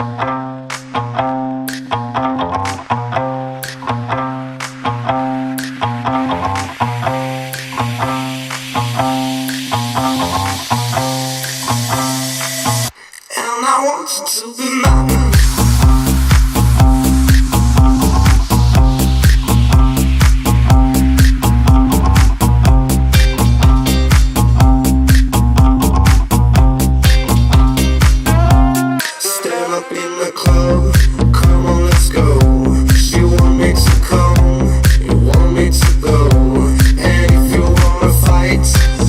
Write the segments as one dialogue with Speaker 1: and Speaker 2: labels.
Speaker 1: And I want you to be mine. Stand up in the club, come on, let's go. She want me to come, you want me to go. And if you wanna fight,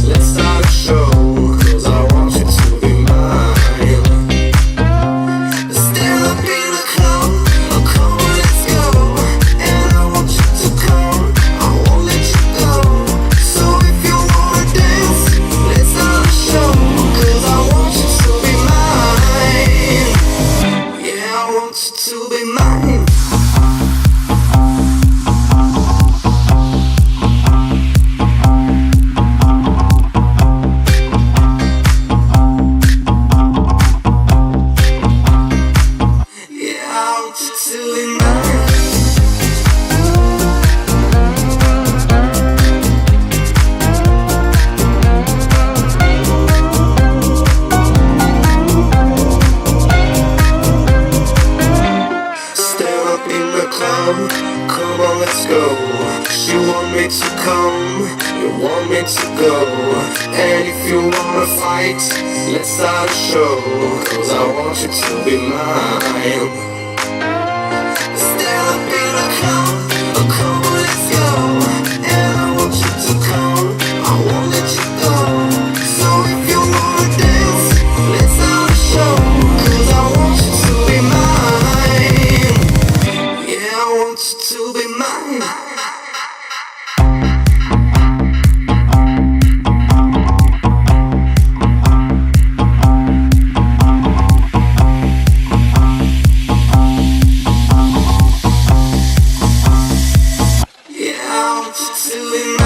Speaker 1: let's start a show. 'Cause I want you to be mine. Stand up in the club, come on, let's go. And I want you to come, I won't let you go. So if you wanna dance, let's start a show. 'Cause I want you to be mine. Yeah, I want you to be mine. Yeah, I want you to be mine. Stand up in the club, come on, let's go. She want me to come, you want me to go. And if you wanna fight, let's start a show. 'Cause I want you to be mine. Stand up in the club, come on, let's go. And I want you to come, I won't let you go. So if you wanna dance, let's start a show. 'Cause I want you to be mine. Yeah, I want you to be mine. Yeah, I want you to be mine.